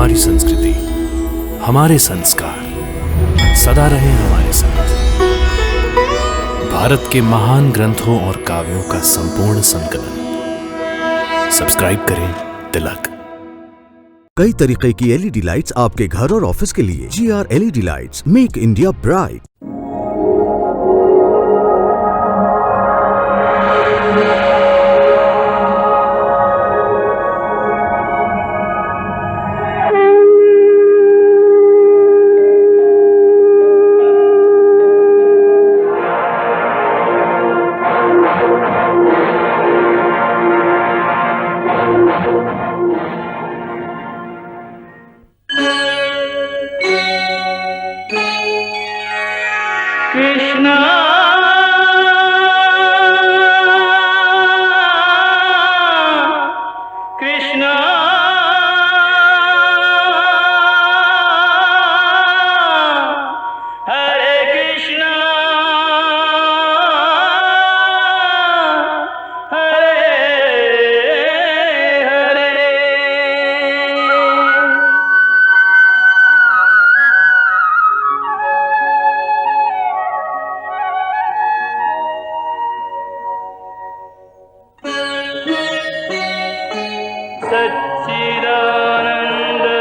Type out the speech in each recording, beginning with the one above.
हमारी संस्कृति, हमारे संस्कार सदा रहे हमारे साथ। भारत के महान ग्रंथों और काव्यों का संपूर्ण संकलन। सब्सक्राइब करें तिलक। कई तरीके की एलईडी लाइट्स आपके घर और ऑफिस के लिए। GR LED lights, make India bright. Krishna Krishna Hare Krishna Hare Hare.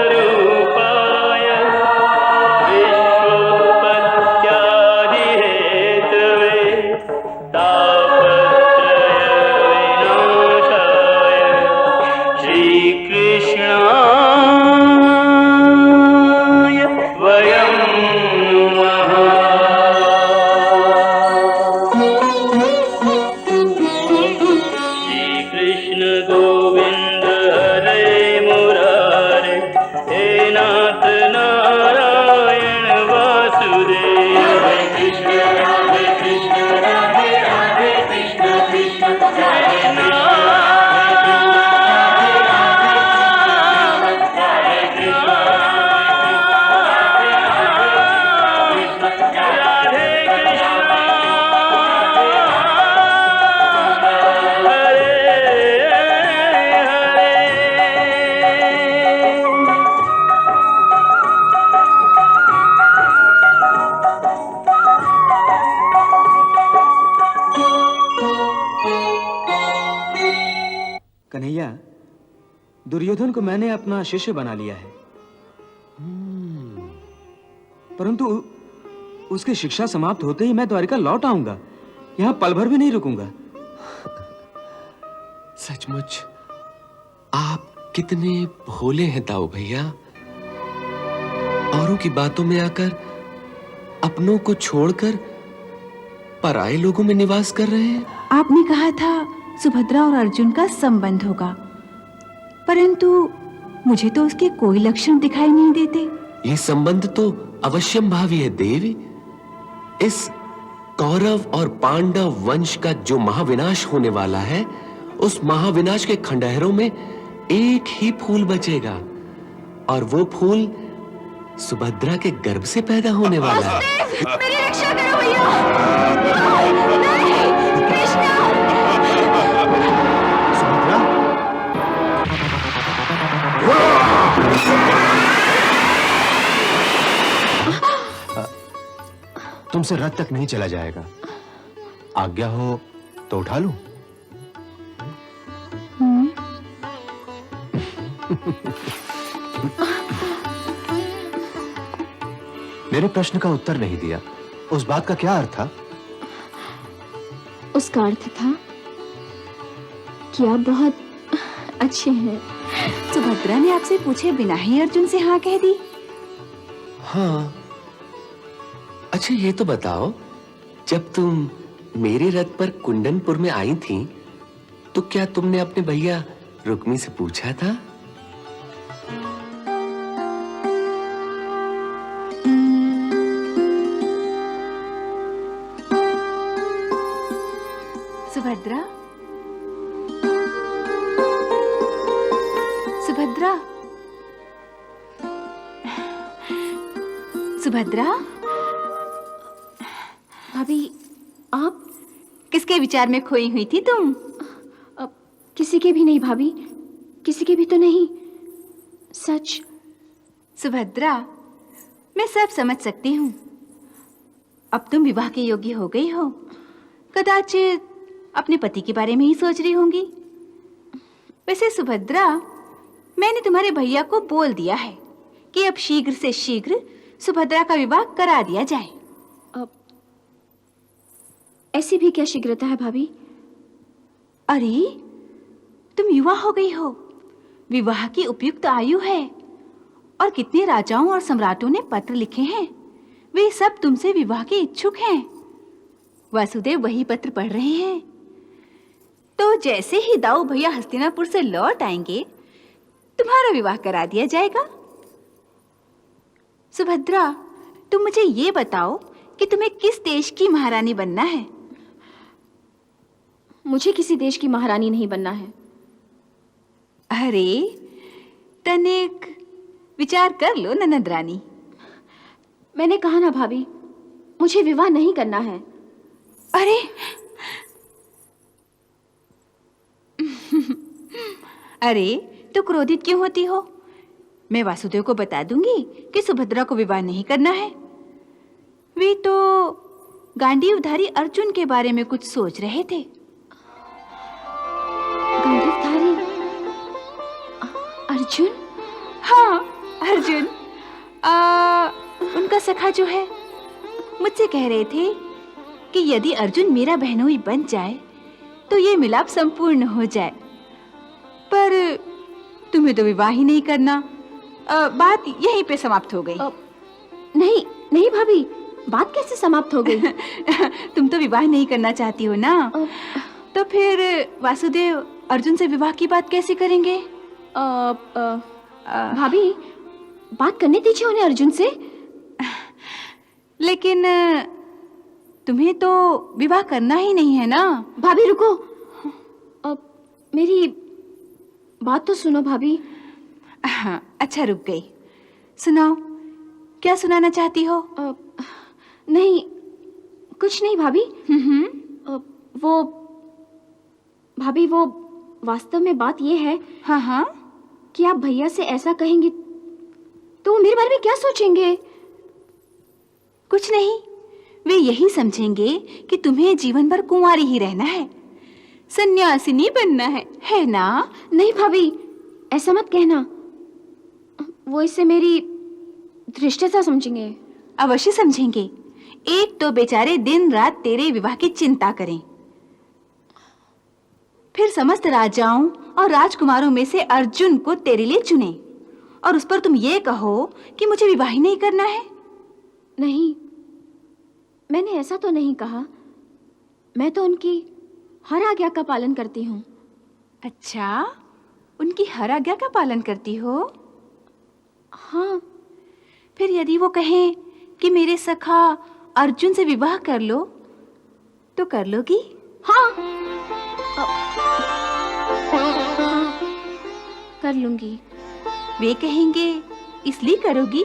सच्चिदानन्दरूपाय विश्वोत्पत्त्यादिहेतवे तापत्रयविनाशाय श्रीकृष्णाय वयं नमः। श्रीकृष्ण गोविंद हरे मुरारे, हे नाथ नारायण वासुदेव। हरे कृष्ण राधे राधे कृष्ण कृष्ण कृष्ण कन्हैया, दुर्योधन को मैंने अपना शिष्य बना लिया है, परंतु उसकी शिक्षा समाप्त होते ही मैं द्वारिका लौट आऊंगा। यहाँ पल भर भी नहीं रुकूंगा। सचमुच आप कितने भोले हैं ताऊ भैया। औरों की बातों में आकर अपनों को छोड़कर पराये लोगों में निवास कर रहे हैं। आपने कहा था सुभद्रा और अर्जुन का संबंध होगा, परंतु मुझे तो उसके कोई लक्षण दिखाई नहीं देते। ये संबंध तो अवश्यंभावी है देवी। इस कौरव और पांडव वंश का जो महाविनाश होने वाला है, उस महाविनाश के खंडहरों में एक ही फूल बचेगा, और वो फूल सुभद्रा के गर्भ से पैदा होने वाला है। मेरी रक्षा करो भैया। नहीं, कृष्णा। तुमसे रथ तक नहीं चला जाएगा। आज्ञा हो तो उठा लूं? मेरे प्रश्न का उत्तर नहीं दिया। उस बात का क्या अर्थ था? उसका अर्थ था कि आप बहुत अच्छे हैं। सुभद्रा ने आपसे पूछे बिना ही अर्जुन से हाँ कह दी। हाँ, अच्छा ये तो बताओ, जब तुम मेरे रथ पर कुंडनपुर में आई थी, तो क्या तुमने अपने भैया रुक्मी से पूछा था? सुभद्रा, सुभद्रा, सुभद्रा। भाभी, आप किसके विचार में खोई हुई थी तुम? किसी के भी नहीं भाभी, किसी के भी तो नहीं। सच सुभद्रा, मैं सब समझ सकती हूँ। अब तुम विवाह के योग्य हो गई हो, कदाचित अपने पति के बारे में ही सोच रही होंगी। वैसे सुभद्रा, मैंने तुम्हारे भैया को बोल दिया है कि अब शीघ्र से शीघ्र सुभद्रा का विवाह करा दिया जाए। अब ऐसी भी क्या शीघ्रता है भाभी? अरे, तुम युवा हो गई हो, विवाह की उपयुक्त आयु है। और कितने राजाओं और सम्राटों ने पत्र लिखे हैं, वे सब तुमसे विवाह के इच्छुक हैं। वासुदेव वही पत्र पढ़ रहे हैं। तो जैसे ही दाऊ भैया हस्तिनापुर से लौट आएंगे, तुम्हारा विवाह करा दिया जाएगा। सुभद्रा, तुम मुझे ये बताओ कि तुम्हें किस देश की महारानी बनना है? मुझे किसी देश की महारानी नहीं बनना है। अरे, तनिक विचार कर लो ननद रानी। मैंने कहा ना भाभी, मुझे विवाह नहीं करना है। अरे अरे, तो क्रोधित क्यों होती हो? मैं वासुदेव को बता दूंगी कि सुभद्रा को विवाह नहीं करना है। वे तो गांडीवधारी अर्जुन के बारे में कुछ सोच रहे थे। गांडीवधारी अर्जुन? हाँ, अर्जुन। उनका सखा जो है, मुझसे कह रहे थे कि यदि अर्जुन मेरा बहनोई बन जाए तो ये मिलाप संपूर्ण हो जाए। पर तुम्हें तो विवाह ही नहीं करना। बात यहीं पे समाप्त हो गई। नहीं नहीं भाभी, बात कैसे समाप्त हो गई? तुम तो विवाह नहीं करना चाहती हो ना, तो फिर वासुदेव अर्जुन से विवाह की बात कैसे करेंगे? भाभी, बात करने दीजिए उन्हें अर्जुन से। लेकिन तुम्हें तो विवाह करना ही नहीं है ना। भाभी रुको, मेरी बात तो सुनो भाभी। हाँ, अच्छा रुक गई। सुनाओ, क्या सुनाना चाहती हो? नहीं, कुछ नहीं भाभी। वो भाभी, वो वास्तव में बात ये है। हाँ हाँ, कि आप भैया से ऐसा कहेंगी तो वो मेरे बारे में क्या सोचेंगे? कुछ नहीं, वे यही समझेंगे कि तुम्हें जीवन भर कुंवारी ही रहना है, सन्यासिनी बनना है ना? नहीं भाभी, ऐसा मत कहना। वो इससे मेरी धृष्टता समझेंगे। अवश्य समझेंगे। एक तो बेचारे दिन रात तेरे विवाह की चिंता करें, फिर समस्त राजाओं और राजकुमारों में से अर्जुन को तेरे लिए चुने, और उस पर तुम ये कहो कि मुझे विवाह ही नहीं करना है। नहीं, मैंने ऐसा तो नहीं कहा। मैं तो उनकी हर आज्ञा का पालन करती हूँ। अच्छा, उनकी हर आज्ञा का पालन करती हो? हाँ। फिर यदि वो कहें कि मेरे सखा अर्जुन से विवाह कर लो, तो कर लोगी? हाँ, कर लूंगी। वे कहेंगे इसलिए करोगी,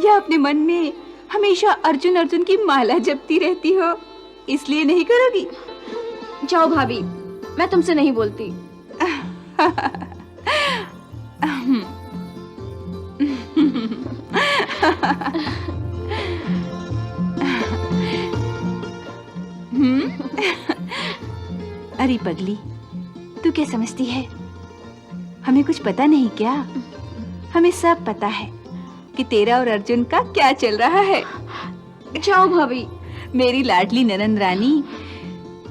या अपने मन में हमेशा अर्जुन अर्जुन की माला जपती रहती हो इसलिए नहीं करोगी? जाओ भाभी, मैं तुमसे नहीं बोलती। अरे पगली, तू क्या समझती है? हमें कुछ पता नहीं क्या? हमें सब पता है कि तेरा और अर्जुन का क्या चल रहा है। जाओ भाभी। मेरी लाडली ननंद रानी,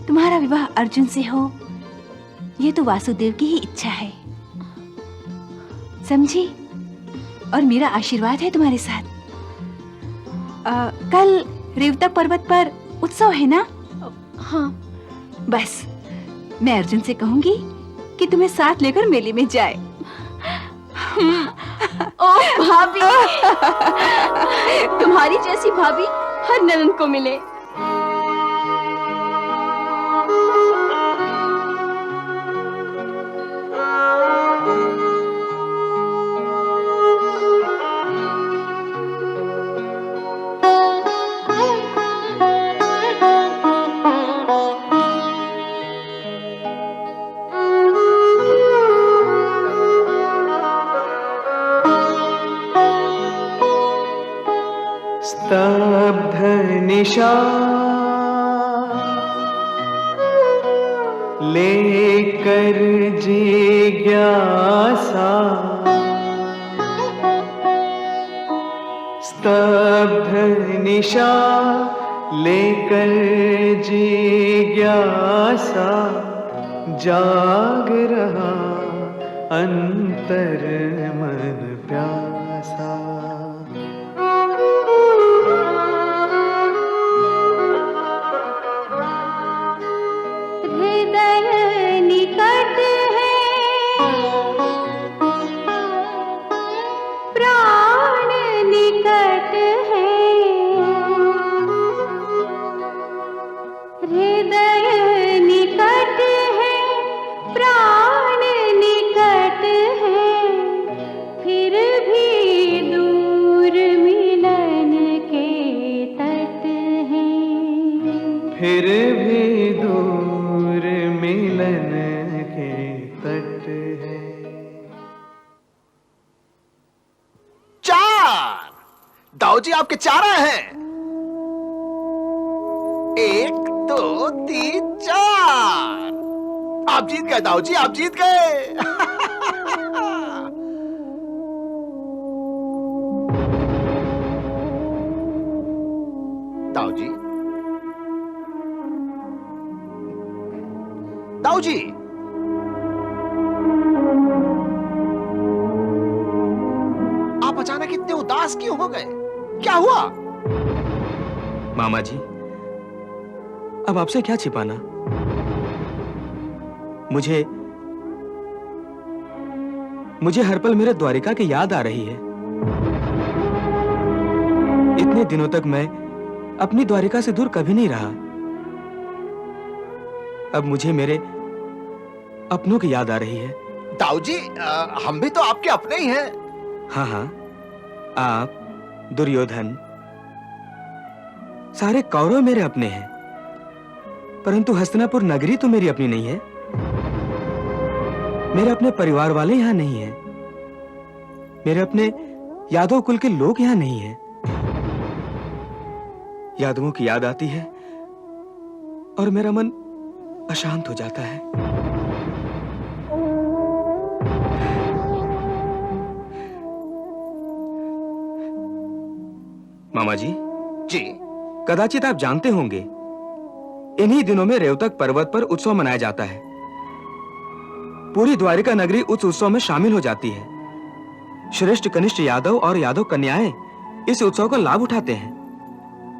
तुम्हारा विवाह अर्जुन से हो, ये तो वासुदेव की ही इच्छा है, समझी? और मेरा आशीर्वाद है तुम्हारे साथ। कल रेवतक पर्वत पर उत्सव है ना? हाँ। बस मैं अर्जुन से कहूंगी कि तुम्हें साथ लेकर मेले में जाए। ओह भाभी, तुम्हारी जैसी भाभी हर ननद को मिले। स्तब्ध निशा लेकर जिज्ञासा, स्तब्ध निशा लेकर जिज्ञासा, जाग रहा अंतर मन प्यासा। हृदय निकट है, प्राण निकट है, हृदय निकट है, प्राण निकट है, फिर भी दूर मिलन के तट हैं। फिर भी दूर मिलन के तट है। 4 दाऊजी आपके 4 आए हैं। 1 2 3 4। आप जीत गए दाऊजी, आप जीत गए। दाऊजी, दाऊजी, आप अचानक इतने उदास क्यों हो गए? क्या हुआ? मामा जी, अब आपसे क्या छिपाना? मुझे हर पल मेरे द्वारिका की याद आ रही है। इतने दिनों तक मैं अपनी द्वारिका से दूर कभी नहीं रहा। अब मुझे मेरे अपनों की याद आ रही है। दाऊजी, हम भी तो आपके अपने ही हैं। हाँ हाँ, आप, दुर्योधन, सारे कौरव मेरे अपने हैं, परंतु हस्तिनापुर नगरी तो मेरी अपनी नहीं है। मेरे अपने परिवार वाले यहां नहीं हैं। मेरे अपने यादव कुल के लोग यहां नहीं हैं। यादवों की याद आती है और मेरा मन अशांत हो जाता है। मामा जी, जी, कदाचित आप जानते होंगे, इन्हीं दिनों में रेवतक पर्वत पर उत्सव मनाया जाता है। पूरी द्वारिका नगरी उस उत्सव में शामिल हो जाती है। श्रेष्ठ कनिष्ठ यादव और यादव कन्याएं इस उत्सव का लाभ उठाते हैं।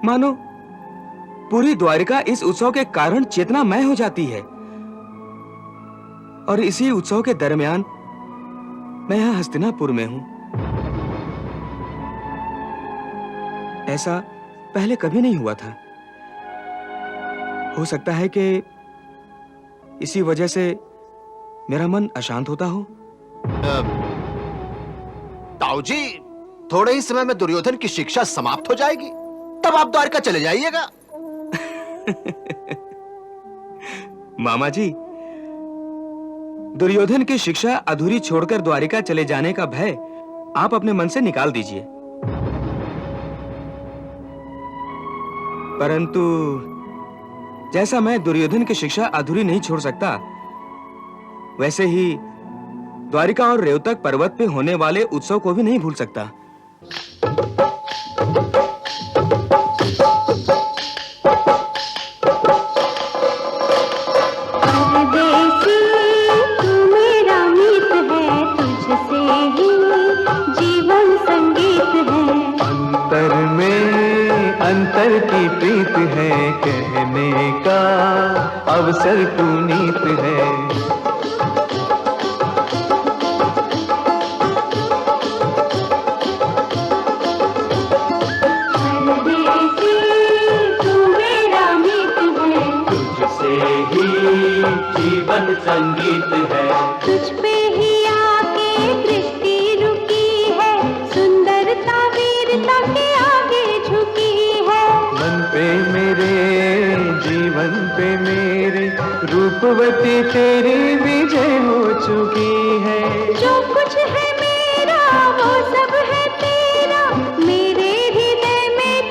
मानो पूरी द्वारिका इस उत्सव के कारण चेतनामय हो जाती है। और इसी उत्सव के दरमियान मैं यहां हस्तिनापुर में हूं। ऐसा पहले कभी नहीं हुआ था। हो सकता है कि इसी वजह से मेरा मन अशांत होता हो। दाऊजी, थोड़े ही समय में दुर्योधन की शिक्षा समाप्त हो जाएगी, तब आप द्वारका चले जाइएगा। मामा जी, दुर्योधन की शिक्षा अधूरी छोड़कर द्वारिका चले जाने का भय आप अपने मन से निकाल दीजिए। परंतु जैसा मैं दुर्योधन की शिक्षा अधूरी नहीं छोड़ सकता, वैसे ही द्वारिका और रेवतक पर्वत पे होने वाले उत्सव को भी नहीं भूल सकता। परदेसी तू मेरा मीत है, तुझसे ही जीवन संगीत है। अंतर में अंतर की प्रीत है, कहने का अवसर पुनीत है। जीवन संगीत है। तुझ पे ही आके दृष्टि रुकी है, सुंदरता वीरता के आगे झुकी है। मन पे मेरे, जीवन पे मेरे, रूपवती तेरी विजय हो चुकी है। जो कुछ है मेरा वो सब है तेरा, मेरे हृदय में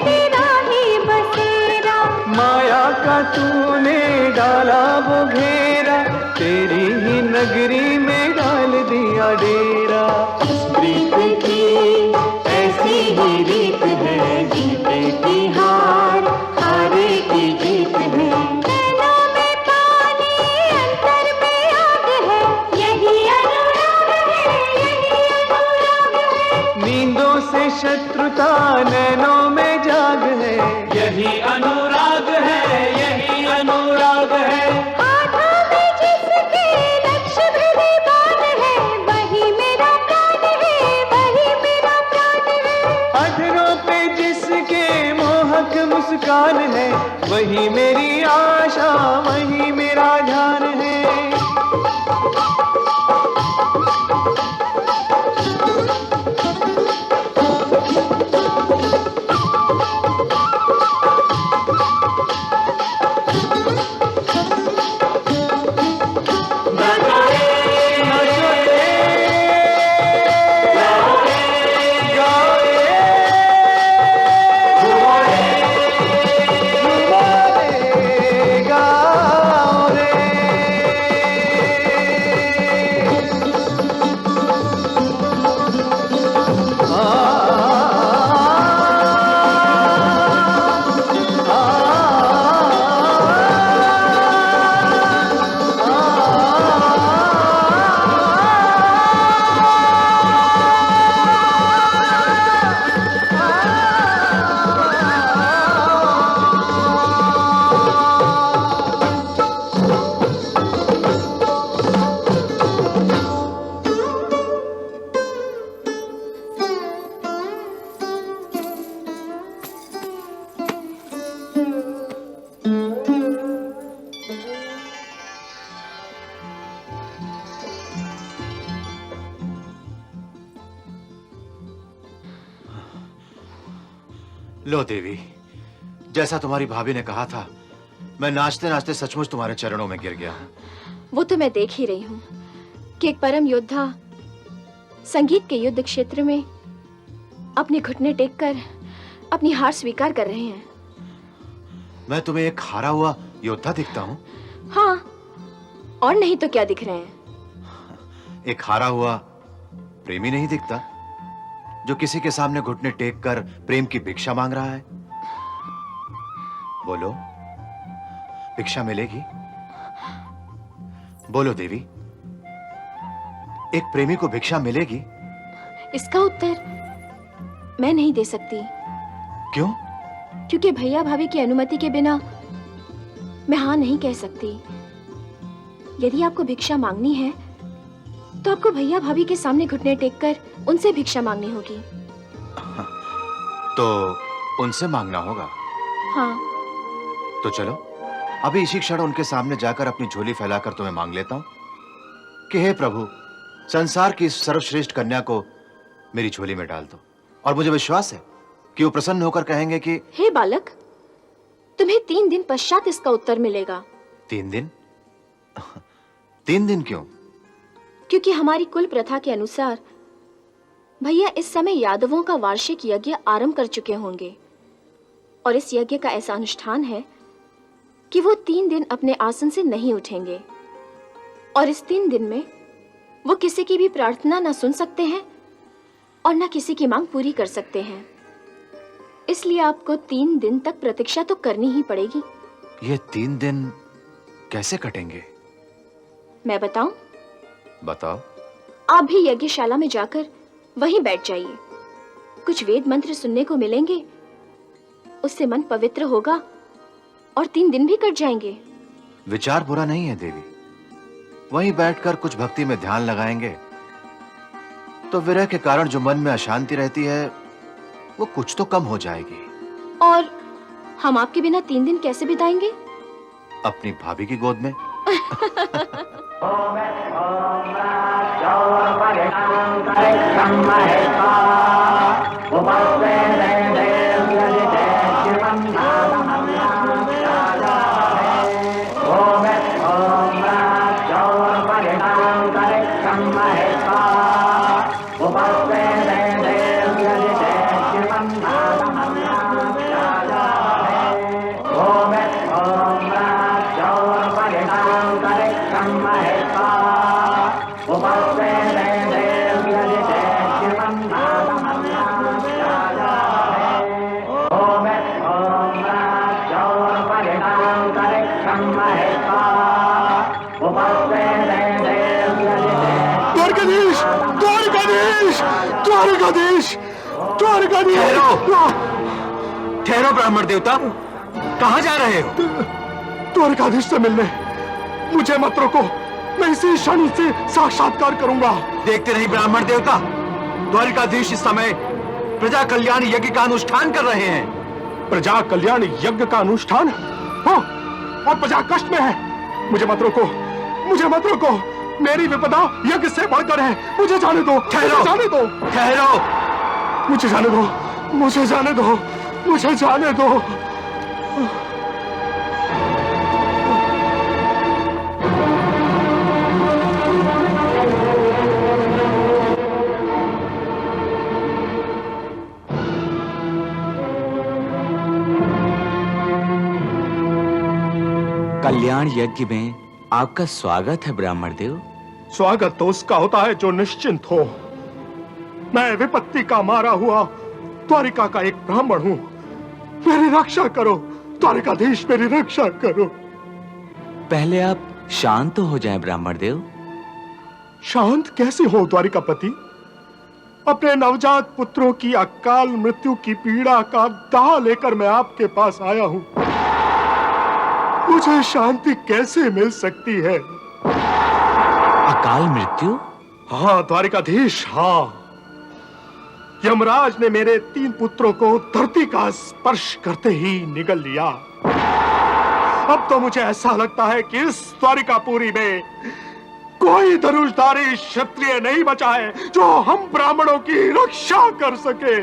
नगरी में डाल दिया डेरा। प्रीत की ऐसी ही रीत है, जीते की हार, हारे की जीत है। नैनों में पानी, अंतर में आग है, यही अनुराग है, यही अनुराग है। नींदों से शत्रुता नैनों में जाग है, यही अनुराग है, यही अनुराग है। हाथों में जिसके लक्ष्य भरे बाण है, वही मेरा प्राण है, वही मेरा प्राण है। अधरों पे जिसके मोहक मुस्कान है, वही मेरी आशा, वही मेरा ध्यान है। लो देवी, जैसा तुम्हारी भाभी ने कहा था, मैं नाचते नाचते सचमुच तुम्हारे चरणों में गिर गया हूं। वो तो मैं देख ही रही हूँ कि एक परम योद्धा संगीत के युद्ध क्षेत्र में अपने घुटने टेककर अपनी हार स्वीकार कर रहे हैं। मैं तुम्हें एक हारा हुआ योद्धा दिखता हूँ? हाँ, और नहीं तो क्या दिख रहे हैं? एक हारा हुआ प्रेमी नहीं दिखता, जो किसी के सामने घुटने टेक कर प्रेम की भिक्षा मांग रहा है? बोलो, भिक्षा मिलेगी? बोलो देवी, एक प्रेमी को भिक्षा मिलेगी? इसका उत्तर मैं नहीं दे सकती। क्यों? क्योंकि भैया भाभी की अनुमति के बिना मैं हाँ नहीं कह सकती। यदि आपको भिक्षा मांगनी है तो आपको भैया भाभी के सामने घुटने टेककर उनसे भिक्षा मांगनी होगी। तो उनसे मांगना होगा? हाँ। तो चलो अभी इसी क्षण उनके सामने जाकर अपनी झोली फैलाकर तुम्हें मांग लेता हूं कि हे प्रभु, संसार की इस सर्वश्रेष्ठ कन्या को मेरी झोली में डाल दो। और मुझे विश्वास है कि वो प्रसन्न होकर कहेंगे कि हे बालक, तुम्हें 3 दिन पश्चात इसका उत्तर मिलेगा। 3 दिन? 3 दिन क्यों? क्योंकि हमारी कुल प्रथा के अनुसार भैया इस समय यादवों का वार्षिक यज्ञ आरंभ कर चुके होंगे, और इस यज्ञ का ऐसा अनुष्ठान है कि वो 3 दिन अपने आसन से नहीं उठेंगे, और इस 3 दिन में वो किसी की भी प्रार्थना ना सुन सकते हैं और ना किसी की मांग पूरी कर सकते हैं। इसलिए आपको 3 दिन तक प्रतीक्षा तो करनी ही पड़ेगी। ये 3 दिन कैसे कटेंगे? मैं बताऊं? बताओ। आप भी यज्ञशाला में जाकर वहीं बैठ जाइए। कुछ वेद मंत्र सुनने को मिलेंगे, उससे मन पवित्र होगा और 3 दिन भी कट जाएंगे। विचार बुरा नहीं है देवी। वहीं बैठकर कुछ भक्ति में ध्यान लगाएंगे तो विरह के कारण जो मन में अशांति रहती है वो कुछ तो कम हो जाएगी। और हम आपके बिना 3 दिन कैसे बिताएंगे? अपनी भाभी की गोद में। द्वारिकाधीश, द्वारिकाधीश। ठहरो ब्राह्मण देवता, कहाँ जा रहे हो? द्वारिकाधीश से मिलने। मुझे मत रोको, मैं इसी क्षण से साक्षात्कार करूंगा। देखते नहीं ब्राह्मण देवता, द्वारिकाधीश इस समय प्रजा कल्याण यज्ञ का अनुष्ठान कर रहे हैं। प्रजा कल्याण यज्ञ का अनुष्ठान हो और प्रजा कष्ट में है। मुझे मत रोको, मुझे मत रोको। मेरी विपदा यज्ञ से बढ़कर है। मुझे जाने दो, ठहरो, जाने दो, ठहरो। मुझे जाने दो, मुझे जाने दो, मुझे जाने दो। कल्याण यज्ञ में आपका स्वागत है ब्राह्मण देव। स्वागत तो उसका होता है जो निश्चिंत हो। मैं विपत्ति का मारा हुआ द्वारिका का एक ब्राह्मण हूं। मेरी रक्षा करो द्वारिकाधीश, मेरी रक्षा करो। पहले आप शांत हो जाएं ब्राह्मण देव। शांत कैसे हो द्वारिकापति? अपने नवजात पुत्रों की अकाल मृत्यु की पीड़ा का दाह लेकर मैं आपके पास आया हूं। मुझे शांति कैसे मिल सकती है? अकाल मृत्यु? हाँ द्वारिकाधीश, हाँ। यमराज ने मेरे 3 पुत्रों को धरती का स्पर्श करते ही निगल लिया। अब तो मुझे ऐसा लगता है कि इस द्वारिकापुरी में कोई धनुषधारी क्षत्रिय नहीं बचा है जो हम ब्राह्मणों की रक्षा कर सके।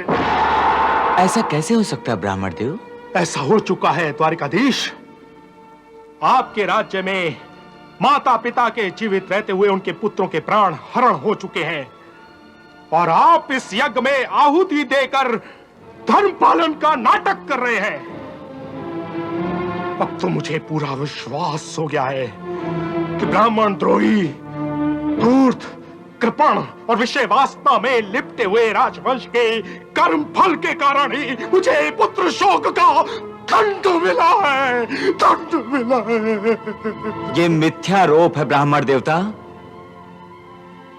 ऐसा कैसे हो सकता है ब्राह्मण देव? ऐसा हो चुका है द्वारिकाधीश। आपके राज्य में माता पिता के जीवित रहते हुए उनके पुत्रों के प्राण हरण हो चुके हैं और आप इस यज्ञ में आहुति देकर धर्म पालन का नाटक कर रहे हैं। अब तो मुझे पूरा विश्वास हो गया है कि ब्राह्मण द्रोही, धूर्त, कृपण और विषय वासना में लिपटे हुए राजवंश के कर्म फल के कारण ही मुझे पुत्र शोक का दंड मिला है, दंड मिला है। ये मिथ्यारोप है ब्राह्मण देवता।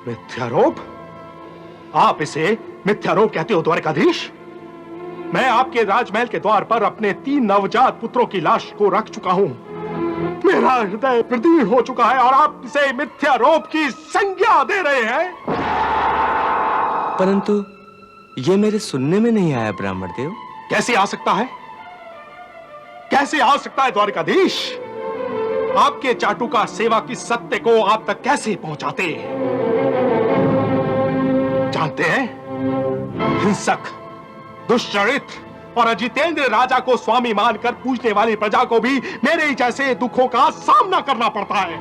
मिथ्यारोप? आप इसे मिथ्यारोप कहते हो द्वारिकाधीश? मैं आपके राजमहल के द्वार पर अपने 3 नवजात पुत्रों की लाश को रख चुका हूं। मेरा हृदय प्रदीर्ण हो चुका है और आप इसे मिथ्यारोप की संज्ञा दे रहे हैं। परंतु ये मेरे सुनने में नहीं आया ब्राह्मण देव। कैसे आ सकता है? कैसे आ सकता है द्वारिकाधीश? आपके चाटुका सेवा की सत्य को आप तक कैसे पहुंचाते हैं? जानते हैं, हिंसक, दुष्चरित्र और अजितेंद्र राजा को स्वामी मानकर पूजने वाली प्रजा को भी मेरे ही जैसे दुखों का सामना करना पड़ता है।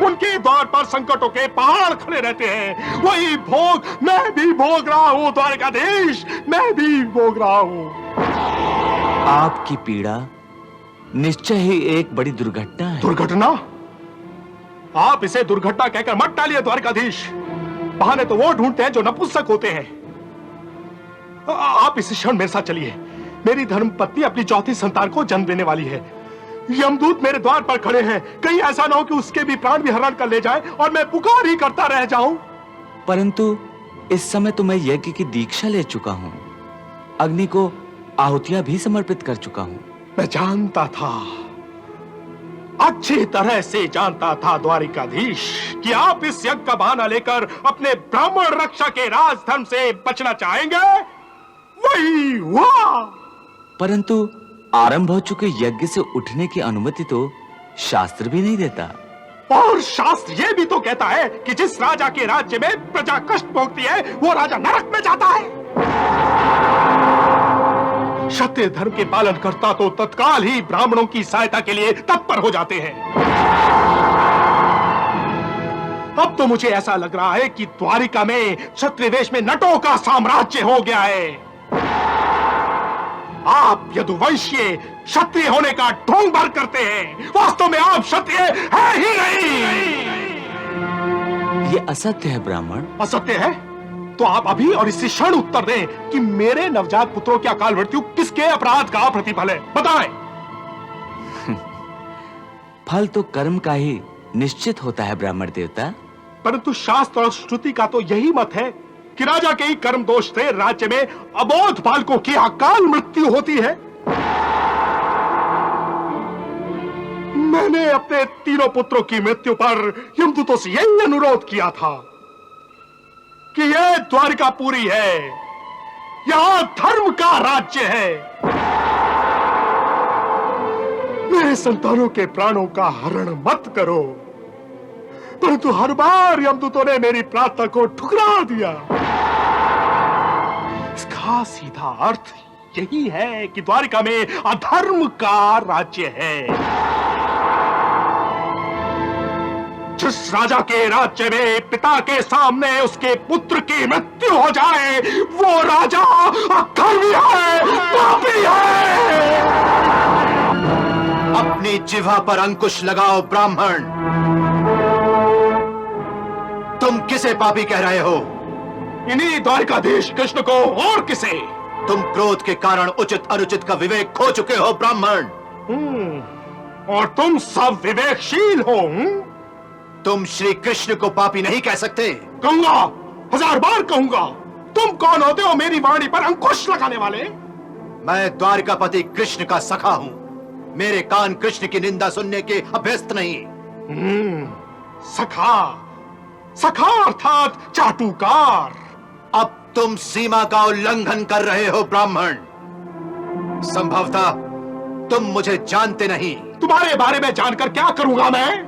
उनके द्वार पर संकटों के पहाड़ खड़े रहते हैं। वही भोग मैं भी भोग रहा हूं द्वारिकाधीश, मैं भी भोग रहा हूं। आपकी पीड़ा निश्चय ही एक बड़ी दुर्घटना है। दुर्घटना? आप इसे दुर्घटना कहकर मत टालिए द्वारिकाधीश। बहाने तो वो ढूंढते हैं जो नपुंसक होते हैं। आप इस क्षण मेरे साथ चलिए। मेरी धर्मपत्नी अपनी चौथी संतान को जन्म देने वाली है। यमदूत मेरे द्वार पर खड़े हैं। कहीं ऐसा ना हो कि उसके भी प्राण भी हरण कर ले जाए और मैं पुकार ही करता रह जाऊं। परंतु इस समय तो मैं यज्ञ की दीक्षा ले चुका हूं, अग्नि को आहुतियां भी समर्पित कर चुका हूं। मैं जानता था, अच्छी तरह से जानता था द्वारिकाधीश कि आप इस यज्ञ का बहाना लेकर अपने ब्राह्मण रक्षा के राजधर्म से बचना चाहेंगे। वही हुआ। परंतु आरंभ हो चुके यज्ञ से उठने की अनुमति तो शास्त्र भी नहीं देता। और शास्त्र ये भी तो कहता है कि जिस राजा के राज्य में प्रजा कष्ट भोगती है वो राजा नरक में जाता है। क्षत्रिय धर्म के पालन करता तो तत्काल ही ब्राह्मणों की सहायता के लिए तत्पर हो जाते हैं। अब तो मुझे ऐसा लग रहा है कि द्वारिका में क्षत्रिय वेश में नटों का साम्राज्य हो गया है। आप यदुवंशीय क्षत्रिय होने का ढोंग भर करते हैं। वास्तव में आप क्षत्रिय है ही नहीं। ये असत्य है ब्राह्मण। असत्य है तो आप अभी और इसी क्षण उत्तर दें कि मेरे नवजात पुत्रों की अकाल मृत्यु किसके अपराध का प्रतिफल है? बताएं। फल तो कर्म का ही निश्चित होता है ब्राह्मण देवता। परंतु शास्त्र और श्रुति का तो यही मत है कि राजा के ही कर्म दोष से राज्य में अबोध बालकों की अकाल मृत्यु होती है। मैंने अपने तीनों पुत्रों की मृत्यु पर यमदूतों से यही अनुरोध किया था कि यह द्वारिकापुरी है, यहां धर्म का राज्य है। मेरे संतानों के प्राणों का हरण मत करो, परंतु हर बार यमदूतों ने मेरी प्रार्थना को ठुकरा दिया। इसका सीधा अर्थ यही है कि द्वारिका में अधर्म का राज्य है। जिस राजा के राज्य में पिता के सामने उसके पुत्र की मृत्यु हो जाए, वो राजा अधर्मी है, पापी है। अपनी जिह्वा पर अंकुश लगाओ ब्राह्मण। तुम किसे पापी कह रहे हो? इन्हीं द्वारिकाधीश कृष्ण को, और किसे? तुम क्रोध के कारण उचित अनुचित का विवेक खो चुके हो ब्राह्मण। और तुम सब विवेकशील हो। तुम श्री कृष्ण को पापी नहीं कह सकते। कहूंगा, 1000 बार कहूंगा। तुम कौन होते हो मेरी वाणी पर अंकुश लगाने वाले? मैं द्वारिकापति कृष्ण का सखा हूं। मेरे कान कृष्ण की निंदा सुनने के अभ्यस्त नहीं। सखा, सखा अर्थात चाटुकार। अब तुम सीमा का उल्लंघन कर रहे हो ब्राह्मण। संभवतः तुम मुझे जानते नहीं। तुम्हारे बारे में जानकर क्या करूंगा मैं?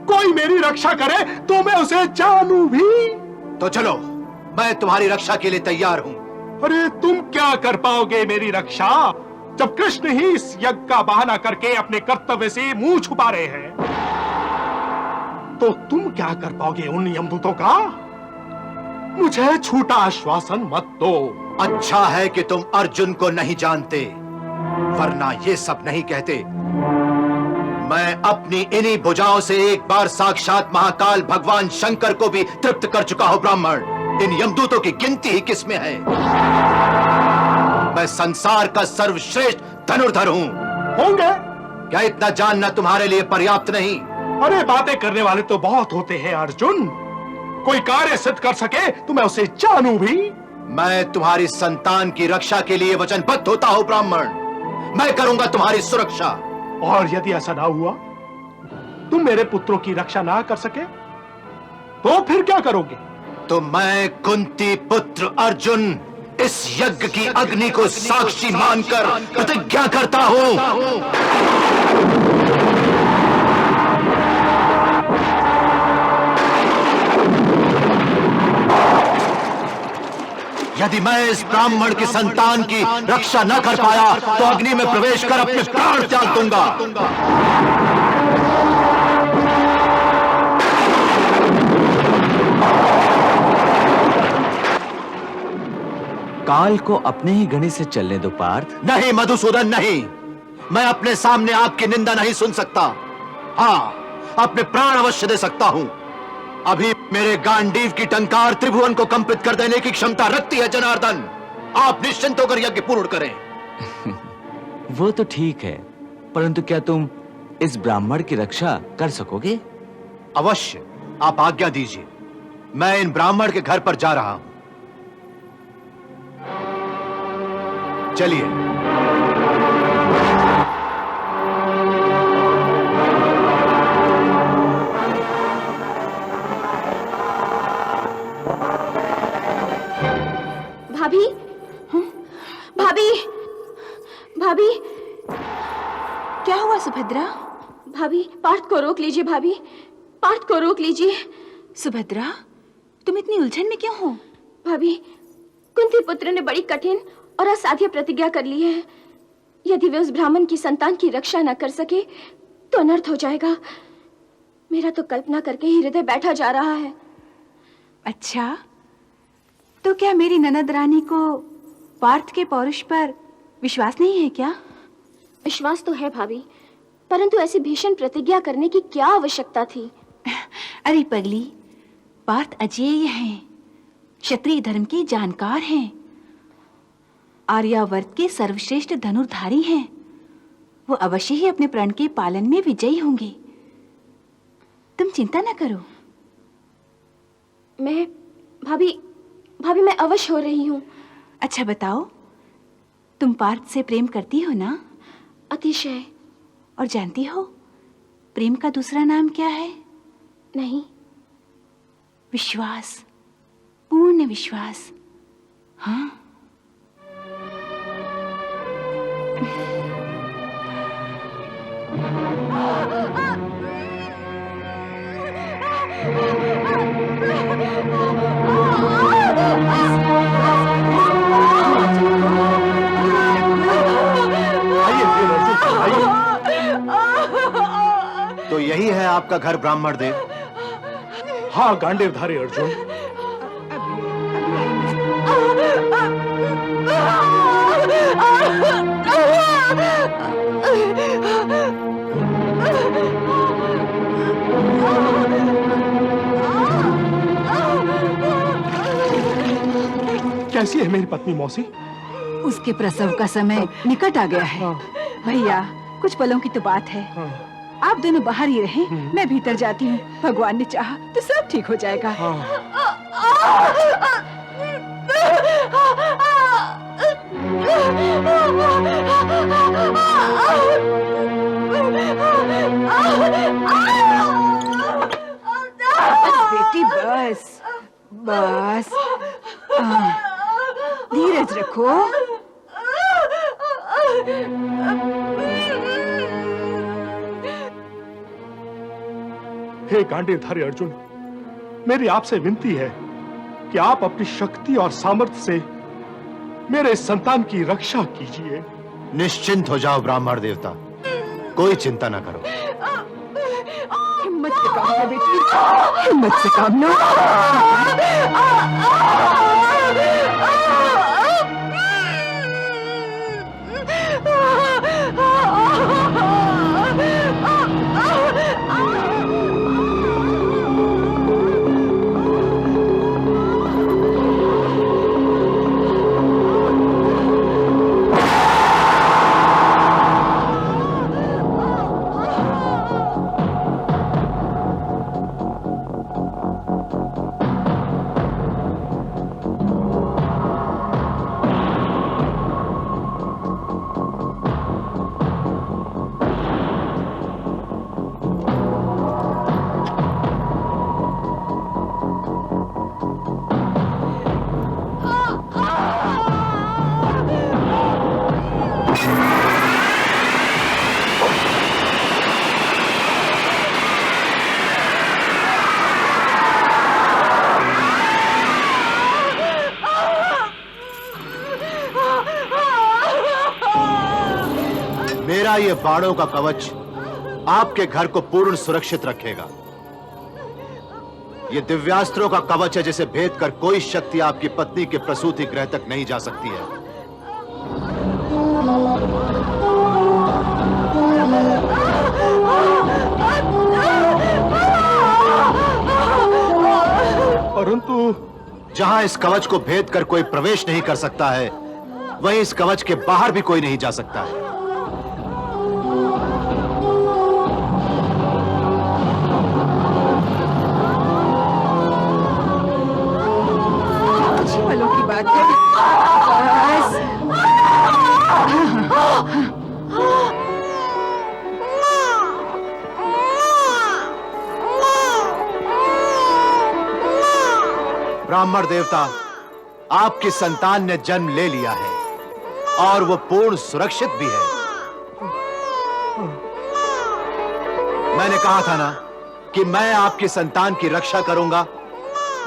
कोई मेरी रक्षा करे तो मैं उसे जानूं भी। तो चलो, मैं तुम्हारी रक्षा के लिए तैयार हूं। अरे तुम क्या कर पाओगे मेरी रक्षा, जब कृष्ण ही इस यज्ञ का बहाना करके अपने कर्तव्य से मुंह छुपा रहे हैं? तो तुम क्या कर पाओगे उन यमदूतों का? मुझे झूठा आश्वासन मत दो। अच्छा है कि तुम अर्जुन को नहीं जानते, वरना ये सब नहीं कहते। मैं अपनी इन्हीं भुजाओं से एक बार साक्षात महाकाल भगवान शंकर को भी तृप्त कर चुका हूं ब्राह्मण। इन यमदूतों की गिनती ही किसमें है? मैं संसार का सर्वश्रेष्ठ धनुर्धर हूं। होंगे? क्या इतना जानना तुम्हारे लिए पर्याप्त नहीं? अरे बातें करने वाले तो बहुत होते हैं अर्जुन। कोई कार्य सिद्ध कर सके तो मैं उसे जानूं भी। मैं तुम्हारी संतान की रक्षा के लिए वचनबद्ध होता हूं ब्राह्मण। मैं करूंगा तुम्हारी सुरक्षा। और यदि ऐसा ना हुआ, तुम मेरे पुत्रों की रक्षा ना कर सके, तो फिर क्या करोगे? तो मैं कुंती पुत्र अर्जुन इस यज्ञ की अग्नि को साक्षी मानकर प्रतिज्ञा करता हूं। यदि मैं इस ब्राह्मण की संतान की रक्षा न कर पाया तो अग्नि में प्रवेश कर अपने प्राण त्याग दूंगा। काल को अपने ही गणित से चलने दो पार्थ। नहीं मधुसूदन, नहीं। मैं अपने सामने आपकी निंदा नहीं सुन सकता। हाँ, अपने प्राण अवश्य दे सकता हूं। अभी मेरे गांडीव की टंकार त्रिभुवन को कंपित कर देने की क्षमता रखती है जनार्दन। आप निश्चिंत होकर यज्ञ पूर्ण करें। वो तो ठीक है, परंतु क्या तुम इस ब्राह्मण की रक्षा कर सकोगे? अवश्य, आप आज्ञा दीजिए। मैं इन ब्राह्मण के घर पर जा रहा हूं। चलिए। भाभी, भाभी, भाभी, क्या हुआ सुभद्रा? भाभी, पार्थ को रोक लीजिए। भाभी, पार्थ को रोक लीजिए। सुभद्रा, तुम इतनी उलझन में क्यों हो? भाभी, कुंती पुत्र ने बड़ी कठिन और असाध्य प्रतिज्ञा कर ली है। यदि वे उस ब्राह्मण की संतान की रक्षा न कर सके तो अनर्थ हो जाएगा। मेरा तो कल्पना करके ही हृदय बैठा जा रहा है। अच्छा, तो क्या मेरी ननद रानी को पार्थ के पौरुष पर विश्वास नहीं है क्या? विश्वास तो है भाभी, परंतु ऐसी भीषण प्रतिज्ञा करने की क्या आवश्यकता थी? अरे पगली, पार्थ अजेय हैं, क्षत्रिय धर्म के जानकार हैं, आर्यावर्त के सर्वश्रेष्ठ धनुर्धारी हैं। वो अवश्य ही अपने प्रण के पालन में विजयी होंगे। तुम चिंता न करो। मैं भाभी भाभी मैं अवश्य हो रही हूँ। अच्छा बताओ, तुम पार्थ से प्रेम करती हो ना? अतिशय। और जानती हो प्रेम का दूसरा नाम क्या है? नहीं। विश्वास, पूर्ण विश्वास। हाँ। आइए वीर अर्जुन, आइए। तो यही है आपका घर ब्राह्मण देव? हाँ गांडीवधारी अर्जुन, कैसी है मेरी पत्नी मौसी? उसके प्रसव का समय निकट आ गया है। भैया कुछ पलों की तो बात है, आप दोनों बाहर ही रहें, मैं भीतर जाती हूँ। भगवान ने चाहा तो सब ठीक हो जाएगा। बेटी बस बस, धीरज रखो। हे गांडीवधारी अर्जुन, मेरी आपसे विनती है कि आप अपनी शक्ति और सामर्थ्य से मेरे संतान की रक्षा कीजिए। निश्चिंत हो जाओ ब्राह्मण देवता, कोई चिंता न करो। हिम्मत से काम लो बेटी, हिम्मत से काम लो। मेरा ये बाणों का कवच आपके घर को पूर्ण सुरक्षित रखेगा। ये दिव्यास्त्रों का कवच है जिसे भेद कर कोई शक्ति आपकी पत्नी के प्रसूति गृह तक नहीं जा सकती है। परंतु जहां इस कवच को भेद कर कोई प्रवेश नहीं कर सकता है, वहीं इस कवच के बाहर भी कोई नहीं जा सकता है। पलों की बात है। बस। ब्राह्मण देवता, आपकी संतान ने जन्म ले लिया है और वो पूर्ण सुरक्षित भी है। मैंने कहा था ना कि मैं आपकी संतान की रक्षा करूंगा।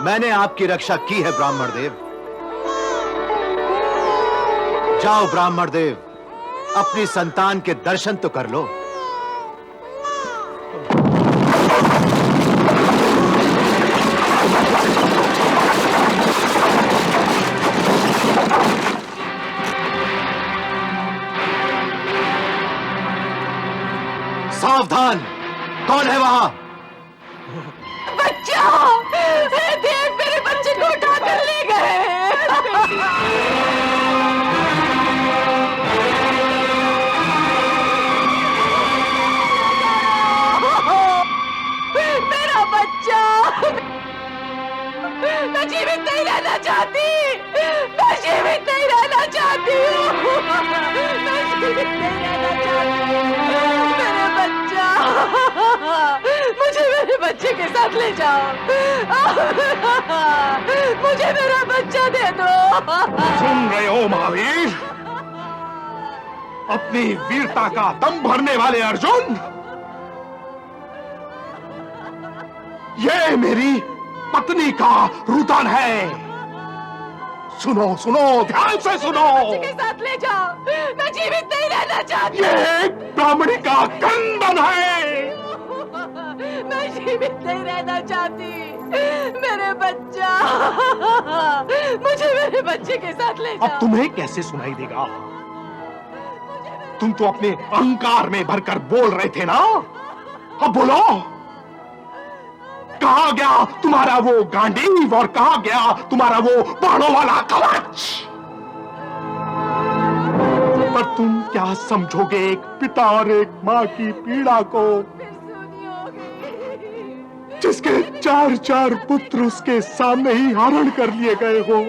मैंने आपकी रक्षा की है ब्राह्मण देव। जाओ ब्राह्मण देव, अपनी संतान के दर्शन तो कर लो। सावधान, कौन है वहां? बच्चा, देव मेरे बच्चे को उठा कर ले गए। मेरा बच्चा, मैं जीवित नहीं रहना चाहती। साथ ले जाओ। मुझे मेरा बच्चा दे दो। सुन रहे हो महावीर? अपनी वीरता का दम भरने वाले अर्जुन, ये मेरी पत्नी का रुदन है। सुनो सुनो, ध्यान से सुनो। के साथ ले जाओ, मैं जीवित नहीं रहना चाहती। ये एक ब्राह्मणी का कंदन है। मैं जीवित नहीं रहना चाहती। मेरे बच्चा, मुझे मेरे बच्चे के साथ ले जाओ। अब तुम्हें कैसे सुनाई देगा? तुम तो अपने अहंकार में भरकर बोल रहे थे ना। अब बोलो, कहाँ गया तुम्हारा वो गांडीव और कहाँ गया तुम्हारा वो बाणों वाला कवच? पर तुम क्या समझोगे एक पिता और एक माँ की पीड़ा को, जिसके 4-4 पुत्र उसके सामने ही हरण कर लिए गए हो।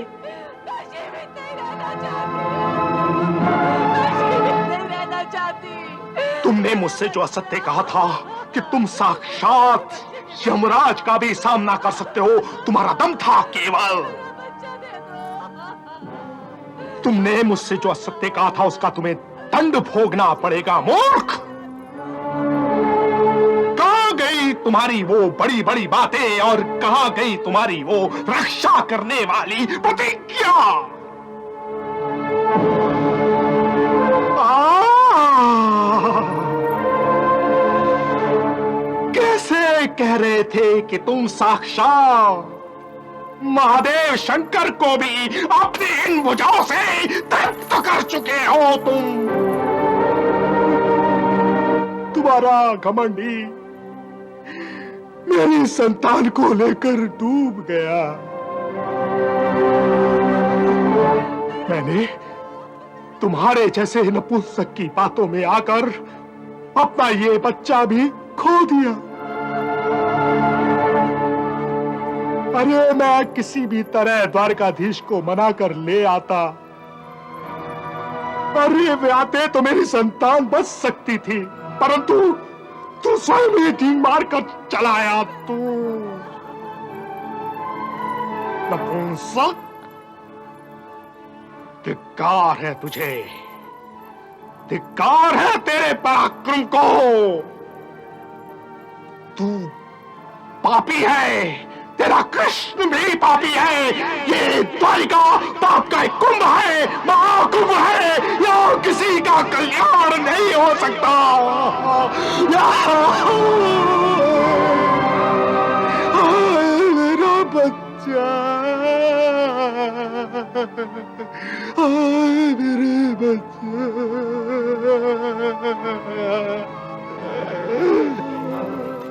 तुमने मुझसे जो असत्य कहा था कि तुम साक्षात यमराज का भी सामना कर सकते हो, तुम्हारा दम था केवल। तुमने मुझसे जो असत्य कहा था उसका तुम्हें दंड भोगना पड़ेगा मूर्ख। कहां गई तुम्हारी वो बड़ी बड़ी बातें और कहां गई तुम्हारी वो रक्षा करने वाली प्रतिज्ञा? कैसे कह रहे थे कि तुम साक्षात महादेव शंकर को भी अपनी इन भुजाओं से तृप्त कर चुके हो तुम। तुम्हारा घमंडी मेरी संतान को लेकर डूब गया। मैंने तुम्हारे जैसे नपुंसक की बातों में आकर अपना ये बच्चा भी खो दिया। अरे मैं किसी भी तरह द्वारकाधीश को मनाकर ले आता। अरे वे आते तो मेरी संतान बच सकती थी, परंतु तू स्वयं ही ढींग मारकर चला आया। तू नपुंसक, धिक्कार है तुझे, धिक्कार है तेरे पराक्रम को। तू पापी है, तेरा कृष्ण भी पापी है। ये द्वारिका पाप का एक कुंभ है, महाकुंभ है। यहाँ किसी का कल्याण नहीं हो सकता। मेरा बच्चा, मेरे बच्चा।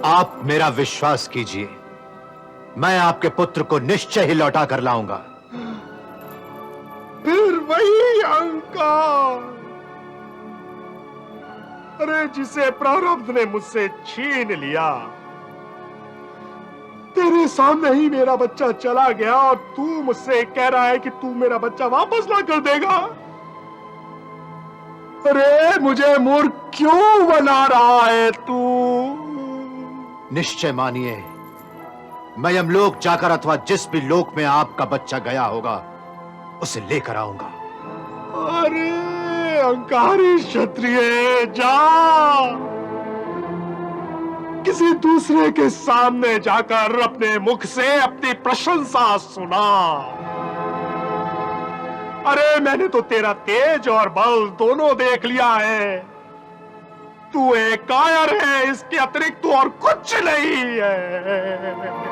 आप मेरा विश्वास कीजिए, मैं आपके पुत्र को निश्चय ही लौटा कर लाऊंगा। फिर वही अहंकार, अरे जिसे प्रारब्ध ने मुझसे छीन लिया। तेरे सामने ही मेरा बच्चा चला गया और तू मुझसे कह रहा है कि तू मेरा बच्चा वापस ला कर देगा। अरे मुझे मूर्ख क्यों बना रहा है तू? निश्चय मानिए, मैं यमलोक जाकर अथवा जिस भी लोक में आपका बच्चा गया होगा उसे लेकर आऊंगा। अरे अहंकारी क्षत्रिय, जा किसी दूसरे के सामने जाकर अपने मुख से अपनी प्रशंसा सुना। अरे मैंने तो तेरा तेज और बल दोनों देख लिया है। तू एक कायर है, इसके अतिरिक्त तू और कुछ नहीं है।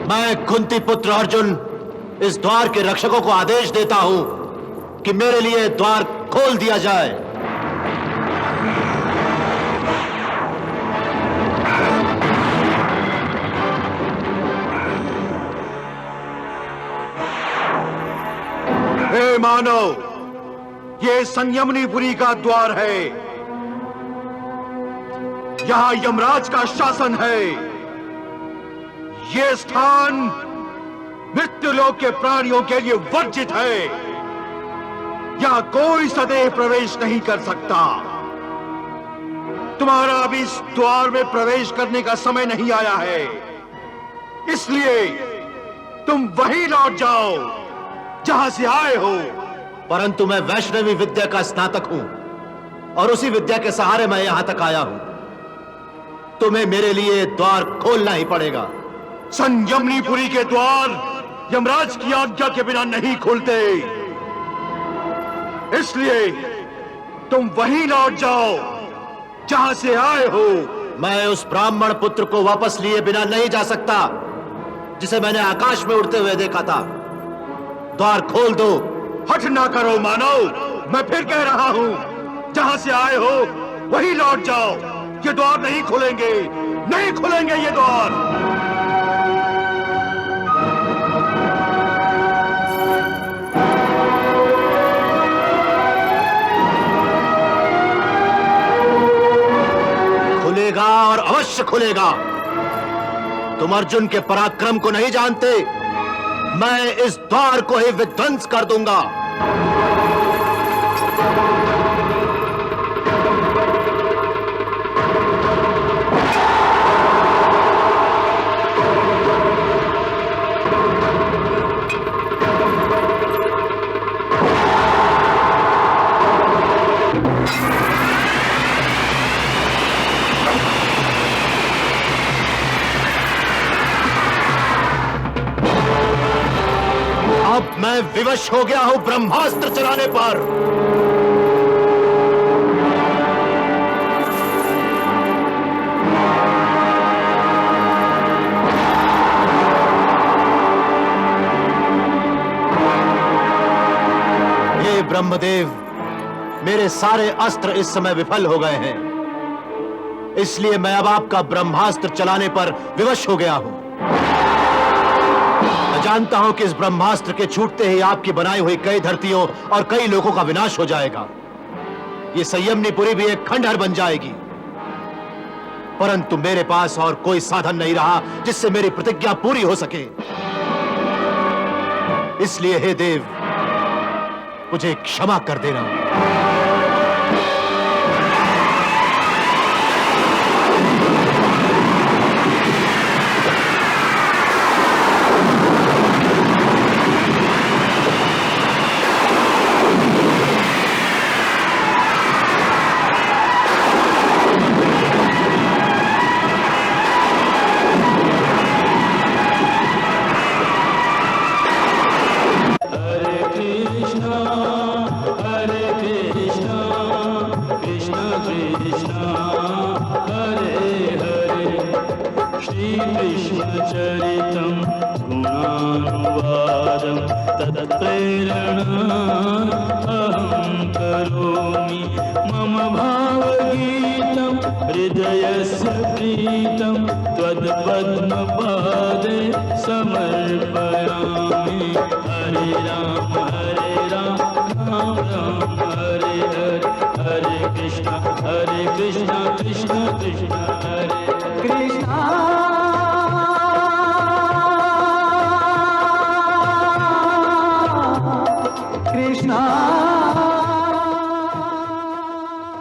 मैं कुंती पुत्र अर्जुन इस द्वार के रक्षकों को आदेश देता हूं कि मेरे लिए द्वार खोल दिया जाए। हे मानव, ये संयमनीपुरी का द्वार है। यहां यमराज का शासन है। ये स्थान मृत्युलोक के प्राणियों के लिए वर्जित है। यहां कोई सदैव प्रवेश नहीं कर सकता। तुम्हारा अभी इस द्वार में प्रवेश करने का समय नहीं आया है, इसलिए तुम वहीं लौट जाओ जहां से आए हो। परंतु मैं वैष्णवी विद्या का स्नातक हूं और उसी विद्या के सहारे मैं यहां तक आया हूं। तुम्हें मेरे लिए द्वार खोलना ही पड़ेगा। संयमनीपुरी के द्वार यमराज की आज्ञा के बिना नहीं खुलते, इसलिए तुम वहीं लौट जाओ जहां से आए हो। मैं उस ब्राह्मण पुत्र को वापस लिए बिना नहीं जा सकता जिसे मैंने आकाश में उड़ते हुए देखा था। द्वार खोल दो। हठ ना करो मानव, मैं फिर कह रहा हूं, जहां से आए हो वहीं लौट जाओ। ये द्वार नहीं खुलेंगे, नहीं खुलेंगे ये द्वार। खुलेगा और अवश्य खुलेगा। तुम अर्जुन के पराक्रम को नहीं जानते। मैं इस द्वार को ही विध्वंस कर दूंगा। अब मैं विवश हो गया हूं ब्रह्मास्त्र चलाने पर। हे ब्रह्मदेव, मेरे सारे अस्त्र इस समय विफल हो गए हैं, इसलिए मैं अब आपका ब्रह्मास्त्र चलाने पर विवश हो गया हूं। जानता हूं कि इस ब्रह्मास्त्र के छूटते ही आपकी बनाई हुई कई धरतियों और कई लोगों का विनाश हो जाएगा। ये संयमनीपुरी भी एक खंडहर बन जाएगी। परंतु मेरे पास और कोई साधन नहीं रहा जिससे मेरी प्रतिज्ञा पूरी हो सके। इसलिए हे देव, मुझे क्षमा कर देना। कृष्णचरितं गुणानुवादं तत्प्रेरणा अहं करोमि। मम भावगीतं हृदयस्य प्रीतं त्वत्पद्मपादे समर्पयामि। हरे राम राम राम हरे हरे, हरे कृष्ण कृष्ण कृष्ण हरे कृष्ण। कृष्णा